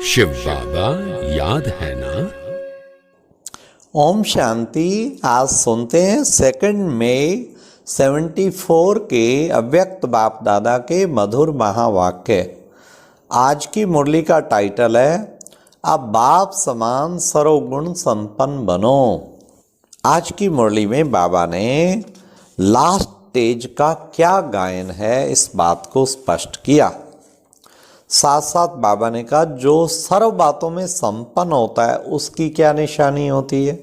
शिव बाबा याद है ना। ओम शांति। आज सुनते हैं 2 मई 74 के अव्यक्त बाप दादा के मधुर महावाक्य। आज की मुरली का टाइटल है अब बाप समान सर्वगुण संपन्न बनो। आज की मुरली में बाबा ने लास्ट स्टेज का क्या गायन है इस बात को स्पष्ट किया। साथ साथ बाबा ने कहा जो सर्व बातों में संपन्न होता है उसकी क्या निशानी होती है।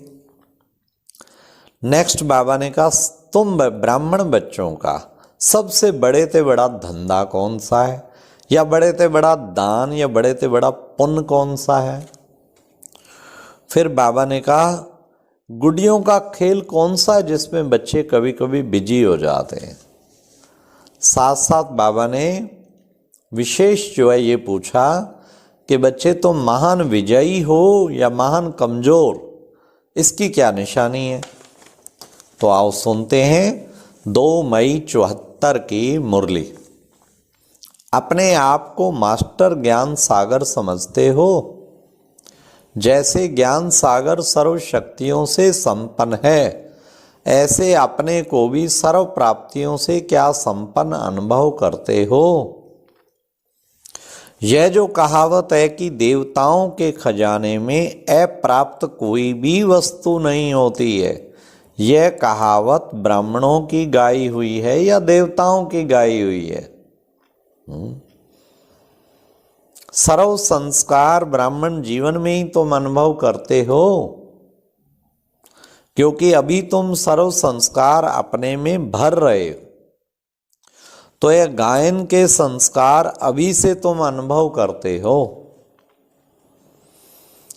नेक्स्ट बाबा ने कहा तुम ब्राह्मण बच्चों का सबसे बड़े से बड़ा धंधा कौन सा है, या बड़े से बड़ा दान या बड़े से बड़ा पुण्य कौन सा है। फिर बाबा ने कहा गुड़ियों का खेल कौन सा है जिसमें बच्चे कभी कभी बिजी हो जाते हैं। साथ साथ बाबा ने विशेष जो है ये पूछा कि बच्चे तुम महान विजयी हो या महान कमजोर, इसकी क्या निशानी है। तो आओ सुनते हैं 2 मई 74 की मुरली। अपने आप को मास्टर ज्ञान सागर समझते हो। जैसे ज्ञान सागर सर्व शक्तियों से संपन्न है, ऐसे अपने को भी सर्व प्राप्तियों से क्या संपन्न अनुभव करते हो। यह जो कहावत है कि देवताओं के खजाने में अप्राप्त कोई भी वस्तु नहीं होती है, यह कहावत ब्राह्मणों की गाई हुई है या देवताओं की गाई हुई है। सर्व संस्कार ब्राह्मण जीवन में ही तुम अनुभव करते हो, क्योंकि अभी तुम सर्व संस्कार अपने में भर रहे हो। तो यह गायन के संस्कार अभी से तुम अनुभव करते हो,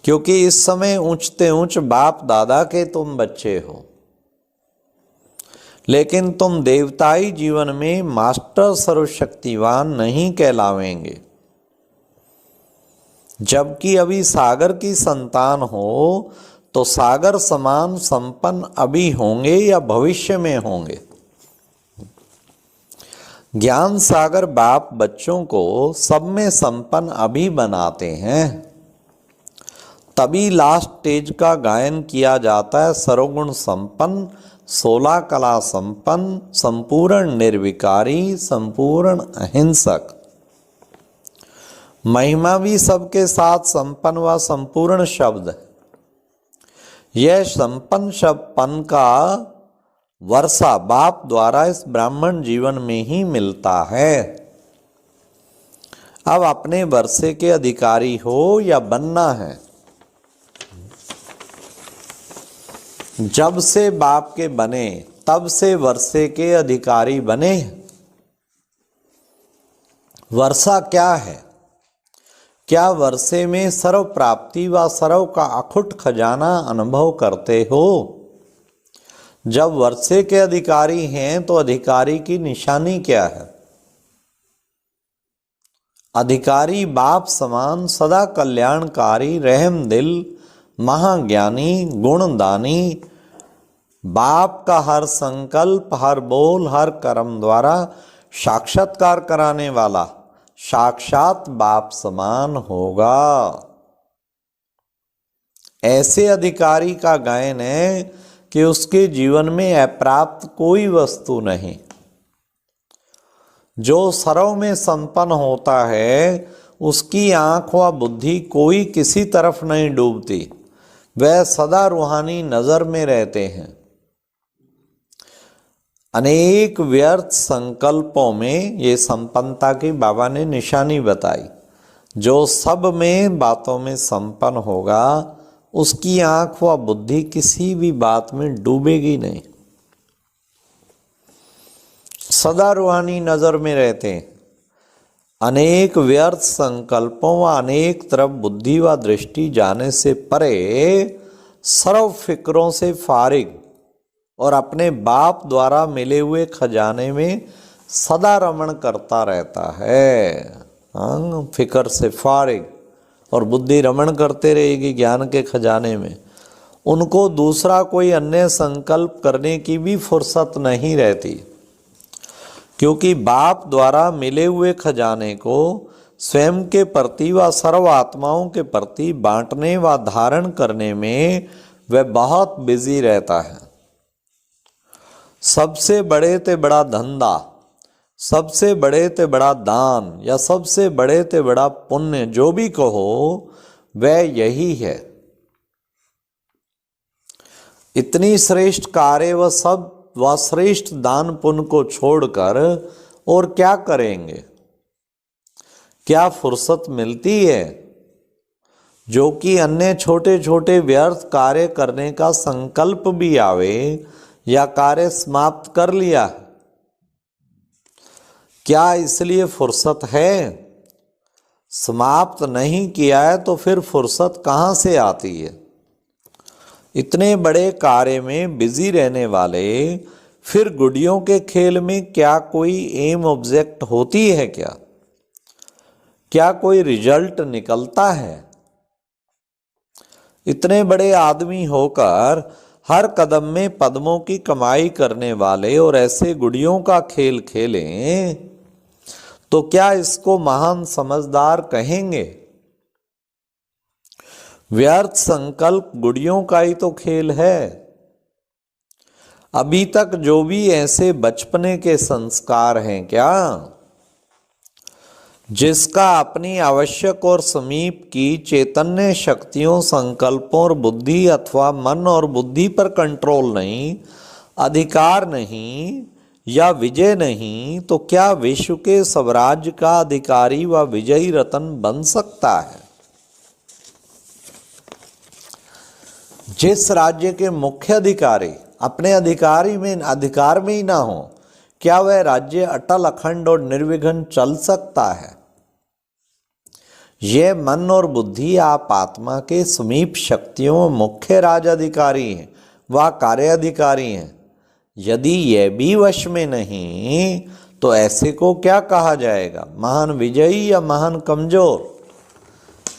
क्योंकि इस समय ऊंचते ऊंच बाप दादा के तुम बच्चे हो। लेकिन तुम देवताई जीवन में मास्टर सर्वशक्तिवान नहीं कहलावेंगे। जबकि अभी सागर की संतान हो तो सागर समान संपन्न अभी होंगे या भविष्य में होंगे। ज्ञान सागर बाप बच्चों को सब में संपन्न अभी बनाते हैं, तभी लास्ट स्टेज का गायन किया जाता है। सर्वगुण संपन्न, 16 कला संपन्न, संपूर्ण निर्विकारी, संपूर्ण अहिंसक। महिमा भी सबके साथ संपन्न व संपूर्ण शब्द है। यह संपन्न शब्दपन का वर्षा बाप द्वारा इस ब्राह्मण जीवन में ही मिलता है। अब अपने वर्षे के अधिकारी हो या बनना है। जब से बाप के बने तब से वर्षे के अधिकारी बने। वर्षा क्या है? क्या वर्षे में सर्व प्राप्ति व सर्व का अखुट खजाना अनुभव करते हो। जब वर्षे के अधिकारी हैं तो अधिकारी की निशानी क्या है। अधिकारी बाप समान सदा कल्याणकारी, रहम दिल, महाज्ञानी, गुणदानी, बाप का हर संकल्प, हर बोल, हर कर्म द्वारा साक्षात्कार कराने वाला साक्षात बाप समान होगा। ऐसे अधिकारी का गायन है कि उसके जीवन में अप्राप्त कोई वस्तु नहीं। जो सर्व में संपन्न होता है उसकी आंख व बुद्धि कोई किसी तरफ नहीं डूबती, वह सदा रूहानी नजर में रहते हैं। अनेक व्यर्थ संकल्पों में ये संपन्नता की बाबा ने निशानी बताई। जो सब में बातों में संपन्न होगा उसकी आंख व बुद्धि किसी भी बात में डूबेगी नहीं, सदा रूहानी नजर में रहते हैं। अनेक व्यर्थ संकल्पों व अनेक तरफ बुद्धि व दृष्टि जाने से परे सर्व फिक्रों से फारिग और अपने बाप द्वारा मिले हुए खजाने में सदा रमण करता रहता है। फिक्र से फारिग और बुद्धि रमण करते रहेगी ज्ञान के खजाने में। उनको दूसरा कोई अन्य संकल्प करने की भी फुर्सत नहीं रहती, क्योंकि बाप द्वारा मिले हुए खजाने को स्वयं के प्रति व सर्व आत्माओं के प्रति बांटने व धारण करने में वह बहुत बिजी रहता है। सबसे बड़े ते बड़ा धंधा, सबसे बड़े ते बड़ा दान या सबसे बड़े ते बड़ा पुण्य जो भी कहो वह यही है। इतनी श्रेष्ठ कार्य व श्रेष्ठ दान पुण्य को छोड़कर और क्या करेंगे? क्या फुर्सत मिलती है? जो कि अन्य छोटे छोटे व्यर्थ कार्य करने का संकल्प भी आवे या कार्य समाप्त कर लिया, क्या इसलिए फुर्सत है? समाप्त नहीं किया है तो फिर फुर्सत कहाँ से आती है? इतने बड़े कार्य में बिजी रहने वाले फिर गुड़ियों के खेल में क्या कोई एम ऑब्जेक्ट होती है क्या? क्या कोई रिजल्ट निकलता है? इतने बड़े आदमी होकर हर कदम में पद्मों की कमाई करने वाले और ऐसे गुड़ियों का खेल खेलें तो क्या इसको महान समझदार कहेंगे? व्यर्थ संकल्प गुड़ियों का ही तो खेल है। अभी तक जो भी ऐसे बचपने के संस्कार हैं क्या, जिसका अपनी आवश्यक और समीप की चैतन्य शक्तियों, संकल्पों और बुद्धि अथवा मन और बुद्धि पर कंट्रोल नहीं, अधिकार नहीं या विजय नहीं, तो क्या विश्व के स्वराज्य का अधिकारी व विजयी रतन बन सकता है? जिस राज्य के मुख्य अधिकारी अपने अधिकार में ही ना हो, क्या वह राज्य अटल, अखंड और निर्विघ्न चल सकता है? यह मन और बुद्धि आप आत्मा के समीप शक्तियों मुख्य राज अधिकारी हैं व कार्य अधिकारी हैं। यदि यह भी वश में नहीं तो ऐसे को क्या कहा जाएगा? महान विजयी या महान कमजोर?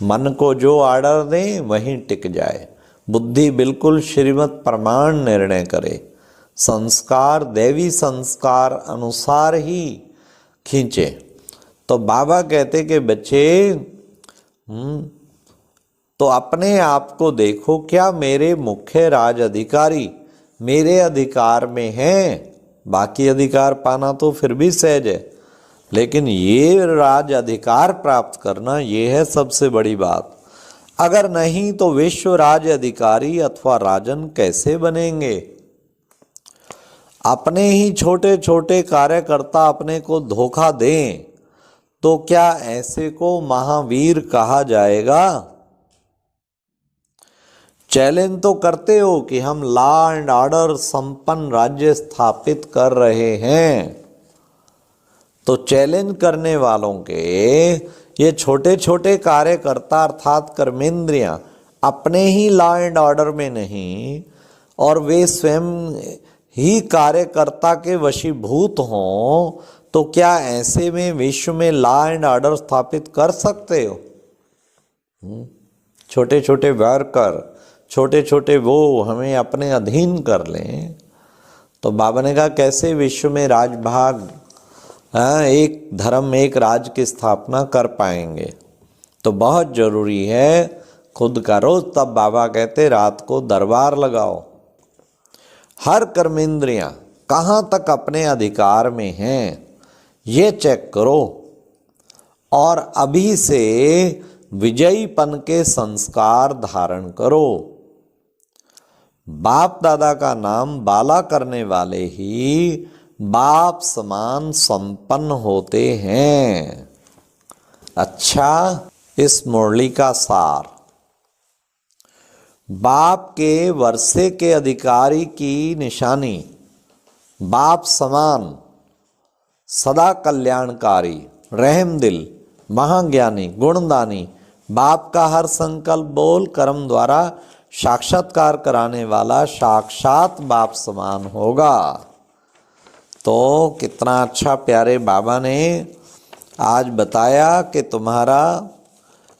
मन को जो आर्डर दें वहीं टिक जाए, बुद्धि बिल्कुल श्रीमत प्रमाण निर्णय करे, संस्कार दैवी संस्कार अनुसार ही खींचे। तो बाबा कहते कि बच्चे तो अपने आप को देखो, क्या मेरे मुख्य राज अधिकारी मेरे अधिकार में हैं? बाकी अधिकार पाना तो फिर भी सहज है, लेकिन ये राज अधिकार प्राप्त करना ये है सबसे बड़ी बात। अगर नहीं तो विश्व राज्य अधिकारी अथवा राजन कैसे बनेंगे? अपने ही छोटे छोटे कार्यकर्ता अपने को धोखा दें तो क्या ऐसे को महावीर कहा जाएगा? चैलेंज तो करते हो कि हम लॉ एंड ऑर्डर संपन्न राज्य स्थापित कर रहे हैं, तो चैलेंज करने वालों के ये छोटे छोटे कार्यकर्ता अर्थात कर्मेंद्रियां अपने ही लॉ एंड ऑर्डर में नहीं और वे स्वयं ही कार्यकर्ता के वशीभूत हों, तो क्या ऐसे में विश्व में लॉ एंड ऑर्डर स्थापित कर सकते हो? छोटे छोटे वर्कर, छोटे छोटे वो हमें अपने अधीन कर लें, तो बाबा ने कहा कैसे विश्व में राजभाग, एक धर्म एक राज की स्थापना कर पाएंगे? तो बहुत जरूरी है खुद करो। तब बाबा कहते रात को दरबार लगाओ, हर कर्मेंद्रियां कहाँ तक अपने अधिकार में हैं ये चेक करो और अभी से विजयीपन के संस्कार धारण करो। बाप दादा का नाम बाला करने वाले ही बाप समान संपन्न होते हैं। अच्छा, इस मुरली का सार, बाप के वर्षे के अधिकारी की निशानी, बाप समान, सदा कल्याणकारी, रहमदिल, महाज्ञानी, गुणदानी, बाप का हर संकल्प बोल कर्म द्वारा साक्षात्कार कराने वाला साक्षात बाप समान होगा। तो कितना अच्छा प्यारे बाबा ने आज बताया कि तुम्हारा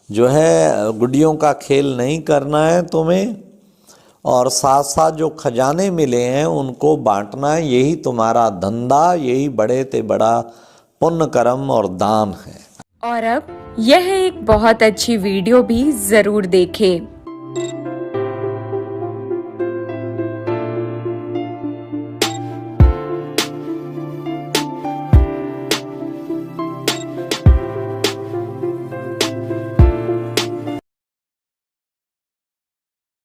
जो है गुड्डियों का खेल नहीं करना है तुम्हें, और साथ साथ जो खजाने मिले हैं उनको बांटना है, यही तुम्हारा धंधा, यही बड़े ते बड़ा पुण्य कर्म और दान है। और अब यह एक बहुत अच्छी वीडियो भी जरूर देखें।